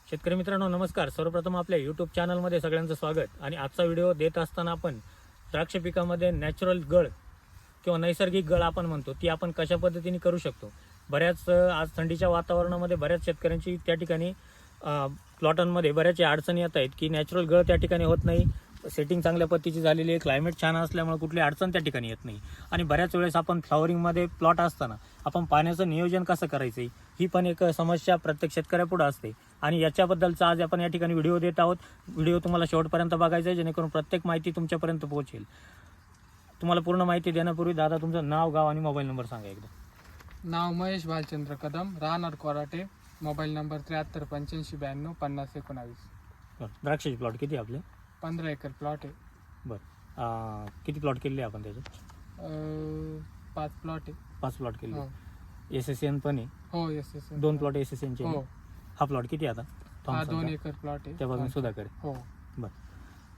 शेतकरी मित्रांनो नमस्कार. सर्वप्रथम आपल्या यूट्यूब चॅनलमध्ये सगळ्यांचं स्वागत. आणि आजचा व्हिडिओ देत असताना आपण द्राक्ष पिकामध्ये नॅचरल गळ किंवा नैसर्गिक गळ आपण म्हणतो ती आपण कशा पद्धतीने करू शकतो. बऱ्याच आज थंडीच्या वातावरणामध्ये बऱ्याच शेतकऱ्यांची त्या ठिकाणी प्लॉटांमध्ये बऱ्याच अडचणी येत आहेत की नॅचरल गळ त्या ठिकाणी होत नाही. सेटिंग चांगल्या पद्धतीची झालेली आहे, क्लायमेट छान असल्यामुळे कुठली अडचण त्या ठिकाणी येत नाही. आणि बऱ्याच वेळेस आपण फ्लॉवरिंगमध्ये प्लॉट असताना आपण पाण्याचं नियोजन कसं करायचं ही पण एक समस्या प्रत्येक शेतकऱ्यापुढे असते. आणि याच्याबद्दलचा आज आपण या ठिकाणी व्हिडिओ देत आहोत. व्हिडिओ तुम्हाला शेवटपर्यंत बघायचा आहे जेणेकरून प्रत्येक माहिती तुमच्यापर्यंत पोहोचेल. तुम्हाला पूर्ण माहिती देण्यापूर्वी दादा तुमचं नाव, गाव आणि मोबाईल नंबर सांगा एकदा. नाव महेश भालचंद्र कदम, राहणार कोराटे, मोबाईल नंबर 73 85 92 50 19. द्राक्षाचे प्लॉट किती आपले? 15 एकर प्लॉट आहे. बरं, किती प्लॉट केले आपण त्याचे? 5 प्लॉट आहे. 5 प्लॉट केले. हो SSN पण आहे? हो येस 2 प्लॉट SSNचे. हो हा प्लॉट किती आता? हा 2 एकर प्लॉट आहे. त्यापासून सुधाकर. हो बरं,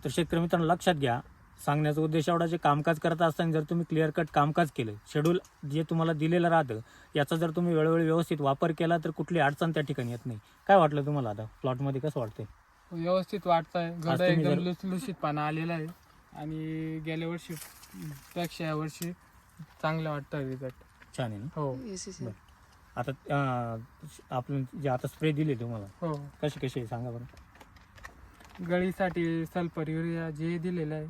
तर शेतकरी मित्रांनो लक्षात घ्या, सांगण्याचा उद्देश एवढा जे कामकाज करत असताना जर तुम्ही क्लिअर कट कामकाज केलं, शेड्यूल जे तुम्हाला दिलेलं राहतं याचा जर तुम्ही वेळोवेळी व्यवस्थित वापर केला तर कुठली अडचण त्या ठिकाणी येत नाही. काय वाटलं तुम्हाला आता प्लॉटमध्ये, कसं वाटतंय? व्यवस्थित वाटतंय. गड तुम्ही एकदम जर- लुसलुशीत पाना आलेला आहे आणि गेल्या वर्षी पेक्षा या वर्षी चांगलं वाटतं रिझल्ट. छान आहे ना? हो बरं. आता आपण जे आता स्प्रे दिले तुम्हाला हो कसे कसे सांगा बरं. गळीसाठी सल्फर युरिया जे दिलेलं आहे.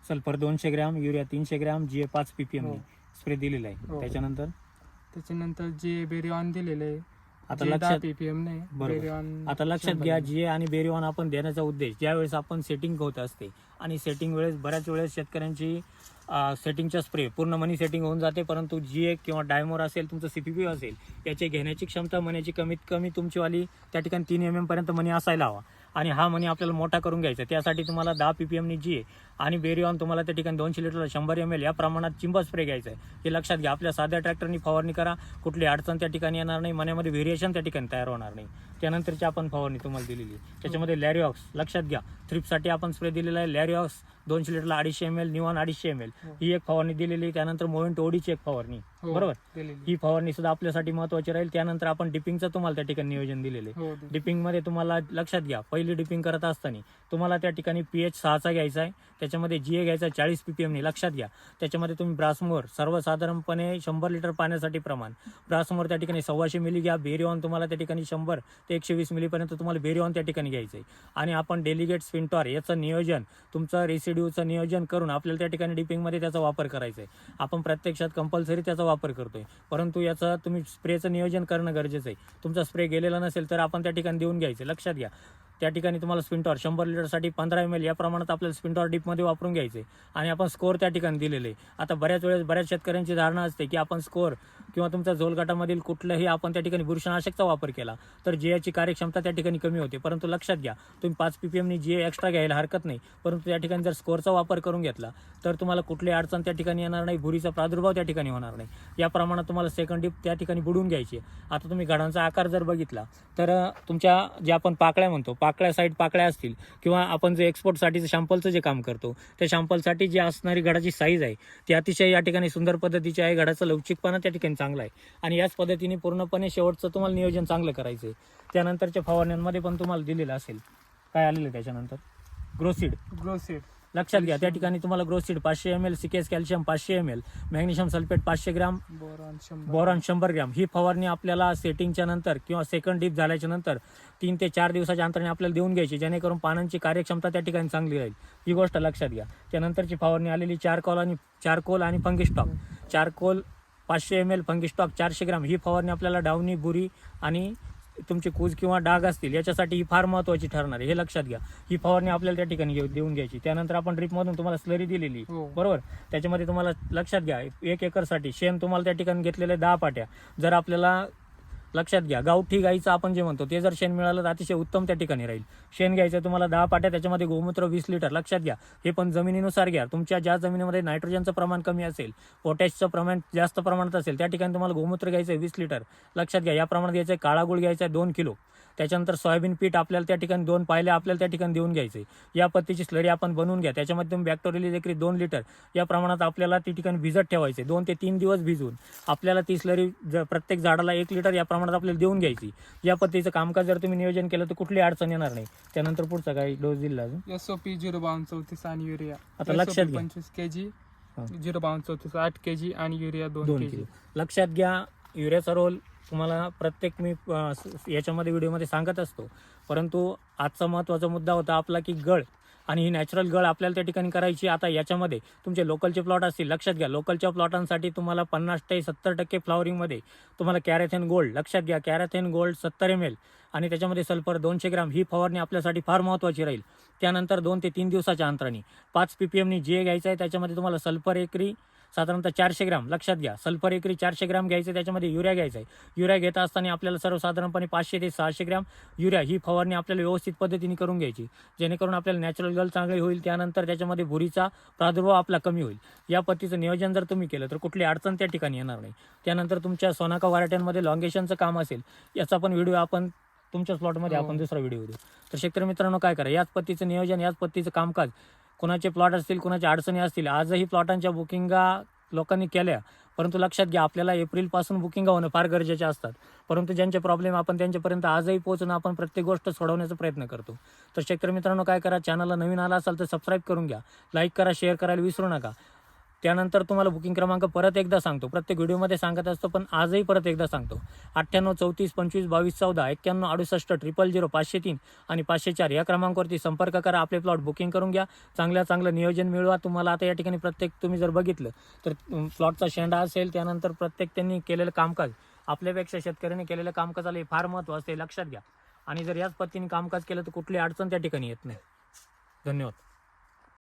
Sulphur 200 gram, urea 300 gram, GA 5 ppm हो. स्प्रे दिलेला आहे. हो. त्याच्यानंतर जे बेरिऑन दिलेलं आहे. आता जे 10 लक्षात ppm नाही बरोबर. बेरिऑन. आता लक्षात घ्या, GA आणि बेरिऑन आपण देण्याचा उद्देश ज्यावेळेस आपण सेटिंग होत असते आणि सेटिंग वेळेस बऱ्याच वेळेस शेतकऱ्यांची सेटिंगचा स्प्रे पूर्ण मनी सेटिंग होऊन जाते, परंतु GA किंवा डायमोर असेल, तुमचं CPP असेल, याची घेण्याची क्षमता मनीची कमीत कमी तुमचीवाली त्या ठिकाणी 3 mm पर्यंत मनी असायला हवा. आणि हा मनी आपल्याला मोठा करून घ्यायचा. त्यासाठी तुम्हाला 10 ppm GA आणि बेरिऑन तुम्हाला त्या ठिकाणी 200 लिटरला 100 ml या प्रमाणात चिंब स्प्रे घ्यायचा आहे. हे लक्षात घ्या. आपल्या साध्या ट्रॅक्टरनी फवारणी करा, कुठली अडचण त्या ठिकाणी येणार नाही, मण्यामध्ये व्हेरिएशन त्या ठिकाणी तयार होणार नाही. त्यानंतरची आपण फवारणी तुम्हाला दिलेली आहे. त्याच्यामध्ये लॅरिऑक्स लक्षात घ्या, थ्रिप्ससाठी आपण स्प्रे दिलेला आहे. लॅरिऑक्स 200 लिटरला 250 ml, निवॉन 250 ml ही एक फवारणी दिलेली आहे. त्यानंतर मोव्हेंट ओडीची एक फवारणी, बरोबर, ही फवारणी सुद्धा आपल्यासाठी महत्त्वाची राहील. त्यानंतर आपण डिपिंगचं तुम्हाला त्या ठिकाणी नियोजन दिलेलं आहे. डिपिंगमध्ये तुम्हाला लक्षात घ्या, पहिली डिपिंग करत असताना तुम्हाला त्या ठिकाणी pH 6चा घ्यायचा आहे. त्याच्यामध्ये GA घ्यायचा 40 ppm लक्षात घ्या. त्याच्यामध्ये तुम्ही ब्रासमोर सर्वसाधारणपणे 100 लिटर पाण्यासाठी प्रमाण ब्रासमोर त्या ठिकाणी 125 मिली घ्या. बेरिऑन तुम्हाला त्या ठिकाणी 100 ते 120 मिलीपर्यंत तुम्हाला बेरिऑन त्या ठिकाणी घ्यायचं आहे. आणि आपण डेलिगेट स्पिंटॉर याचं नियोजन, तुमचं रेसिड्यूचं नियोजन करून आपल्याला त्या ठिकाणी डिपिंगमध्ये त्याचा वापर करायचा आहे. आपण प्रत्यक्षात कंपल्सरी त्याचा वापर करतोय, परंतु याचं तुम्ही स्प्रेचं नियोजन करणं गरजेचं आहे. तुमचा स्प्रे गेलेला नसेल तर आपण त्या ठिकाणी देऊन घ्यायचं. लक्षात घ्या, त्या ठिकाणी तुम्हाला स्पिंटॉर 100 लिटरसाठी 15 ml या प्रमाणात आपल्याला स्पिंटॉर डीपमध्ये वापरून घ्यायचे. आणि आपण स्कोअर त्या ठिकाणी दिलेले आहे. आता बऱ्याच वेळेस बऱ्याच शेतकऱ्यांची धारणा असते की आपण स्कोअर किंवा तुमच्या झोलगटामधील कुठलंही आपण त्या ठिकाणी बुरशीनाशकचा वापर केला तर GAची कार्यक्षमता त्या ठिकाणी कमी होते. परंतु लक्षात घ्या, तुम्ही 5 ppm GA एक्स्ट्रा घ्यायला हरकत नाही, परंतु त्या ठिकाणी जर स्कोअरचा वापर करून घेतला तर तुम्हाला कुठलीही अडचण त्या ठिकाणी येणार नाही, बुरीचा प्रादुर्भाव त्या ठिकाणी होणार नाही. या प्रमाणात तुम्हाला सेकंड डीप त्या ठिकाणी बुडून घ्यायची. आता तुम्ही घडांचा आकार जर बघितला तर तुमच्या जे आपण पाकळ्या म्हणतो, पाकळ्या साईड पाकळ्या असतील किंवा आपण जे एक्सपोर्टसाठीचं शॅम्पलचं जे काम करतो त्या शॅम्पलसाठी जी असणारी घडाची साईज आहे ती अतिशय या ठिकाणी सुंदर पद्धतीची आहे. घडाचा लवचिकपणा त्या ठिकाणी चांगला आहे. आणि याच पद्धतीने पूर्णपणे शेवटचं तुम्हाला नियोजन चांगलं करायचं आहे. त्यानंतरच्या फवारण्यांमध्ये पण तुम्हाला दिलेलं असेल काय आलेलं. त्याच्यानंतर ग्रोसीड लक्षात घ्या, त्या ठिकाणी तुम्हाला ग्रोसीड 500 ml, सिकेस calcium 500 ml, magnesium sulphate 500 gram, boron 100 gram ही फवारणी आपल्याला सेटिंगच्या नंतर किंवा सेकंड डीप झाल्याच्या नंतर 3 ते 4 दिवसाच्या अंतराने आपल्याला देऊन घ्यायची, जेणेकरून पानांची कार्यक्षमता त्या ठिकाणी चांगली राहील. ही गोष्ट लक्षात घ्या. त्यानंतरची फवारणी आलेली चारकोल आणि फंगिस्टॉक. चारकोल 500 ml, फंगिस्टॉक 400 ग्रॅम ही फवारणी आपल्याला डावणी, बुरी आणि तुमचे कूज किंवा डाग असतील याच्यासाठी ही फार महत्त्वाची ठरणार आहे. हे लक्षात घ्या. ही फवारणी आपल्याला त्या ठिकाणी देऊन घ्यायची. त्यानंतर आपण ड्रिपमधून तुम्हाला स्लरी दिलेली, बरोबर, त्याच्यामध्ये तुम्हाला लक्षात घ्या 1 एकरसाठी शेण तुम्हाला त्या ठिकाणी घेतलेले 10 पाट्या. जर आपल्याला लक्षात घ्या, गावठी गाईचं आपण जे म्हणतो ते जर शेण मिळालं तर अतिशय उत्तम त्या ठिकाणी राहील. शेण घ्यायचं तुम्हाला 10 पाट्या, त्याच्यामध्ये गोमूत्र 20 लिटर. लक्षात घ्या, हे पण जमिनीनुसार घ्या. तुमच्या ज्या जमिनीमध्ये नायट्रोजनचं प्रमाण कमी असेल, पोटॅशचं प्रमाण जास्त प्रमाणात असेल त्या ठिकाणी तुम्हाला गोमूत्र घ्यायचं आहे 20 लिटर. लक्षात घ्या, या प्रमाणात घ्यायचं आहे. काळा गुळ घ्यायचा आहे 2 किलो. त्याच्यानंतर सोयाबीन पीठ आपल्याला त्या ठिकाणी 2 पायल्या आपल्याला त्या ठिकाणी देऊन घ्यायचे. या पद्धतीची स्लरी आपण बनवून घ्या. त्याच्यामध्ये तुम्ही बॅक्टेरियल एकरी 2 लिटर या प्रमाणात आपल्याला ती ठिकाणी भिजत ठेवायचे. 2 ते 3 दिवस भिजवून आपल्याला ती स्लरी प्रत्येक झाडाला 1 लिटर या प्रमाणात प्रमाणात आपल्याला देऊन घ्यायची. या पद्धतीचं कामकाज जर तुम्ही नियोजन केलं तर कुठली अडचण येणार नाही. त्यानंतर पुढचा काही डोस दिला अजून SOP 05234 आणि युरिया आता लक्षात घ्या. 25 kg 05234 8 kg आणि युरिया 2 2 kg. किलो लक्षात घ्या. युरियाचा रोल तुम्हाला प्रत्येक मी याच्यामध्ये व्हिडिओमध्ये सांगत असतो, परंतु आजचा महत्त्वाचा मुद्दा होता आपला की गळ आणि ही नॅचरल गळ आपल्याला त्या ठिकाणी करायची. आता याच्यामध्ये तुमचे लोकलचे प्लॉट असतील, लक्षात घ्या लोकलच्या प्लॉटांसाठी तुम्हाला 50 ते 70% फ्लॉवरिंगमध्ये तुम्हाला कॅरेथेन गोल्ड, लक्षात घ्या कॅरेथेन गोल्ड 70 ml आणि त्याच्यामध्ये सल्फर 200 ग्राम ही फवारणी आपल्यासाठी फार महत्त्वाची राहील. त्यानंतर 2 ते 3 दिवसाच्या अंतराने 5 ppm GA घ्यायचं आहे. त्याच्यामध्ये तुम्हाला सल्फर एकरी साधारणतः 400 ग्राम, लक्षात घ्या सल्फर एकरी 400 ग्राम घ्यायचं. त्याच्यामध्ये युरिया घ्यायचा आहे. युरिया घेत असताना आपल्याला सर्वसाधारणपणे 500 ते 600 ग्राम युरिया ही फवारणी आपल्याला व्यवस्थित पद्धतीने करून घ्यायची, जेणेकरून आपल्याला नॅचरल गल चांगली होईल. त्यानंतर त्याच्यामध्ये भुरीचा प्रादुर्भाव आपला कमी होईल. या पद्धतीचं नियोजन जर तुम्ही केलं तर कुठली अडचण त्या ठिकाणी येणार नाही. त्यानंतर तुमच्या सोनाका व्हरायट्यांमध्ये लॉंगेशनचं काम असेल, याचा पण व्हिडिओ आपण तुमच्या स्लॉटमध्ये आपण दुसरा व्हिडिओ देऊ. तर शेतकरी मित्रांनो काय करा, याच पद्धतीचं नियोजन, याच पद्धतीचं कामकाज, कोणाचे प्लॉट असतील, कोणाच्या अडचणी असतील, आजही प्लॉटांच्या बुकिंगा लोकांनी केल्या, परंतु लक्षात घ्या आपल्याला एप्रिलपासून बुकिंग होणं फार गरजेचे असतात. परंतु ज्यांचे प्रॉब्लेम आपण त्यांच्यापर्यंत आजही पोहोचून आपण प्रत्येक गोष्ट सोडवण्याचा प्रयत्न करतो. तर शेतकरी मित्रांनो काय करा, चॅनलला नवीन आला असाल तर सबस्क्राईब करून घ्या, लाईक करा, शेअर करायला विसरू नका. त्यानंतर तुम्हाला बुकिंग क्रमांक परत एकदा सांगतो, प्रत्येक व्हिडिओमध्ये सांगत असतो पण आजही परत एकदा सांगतो. 98 34 25 22 14 91 68 000 503 आणि 504 या क्रमांकावरती संपर्क करा. आपले प्लॉट बुकिंग करून घ्या. चांगलं नियोजन मिळवा. तुम्हाला आता या ठिकाणी प्रत्येक तुम्ही जर बघितलं तर प्लॉटचा शेंडा असेल, त्यानंतर प्रत्येक त्यांनी केलेलं कामकाज, आपल्यापेक्षा शेतकऱ्यांनी केलेलं कामकाजाला हे फार महत्त्व असते, लक्षात घ्या. आणि जर याच पद्धतीने कामकाज केलं तर कुठली अडचण त्या ठिकाणी येत नाही. धन्यवाद.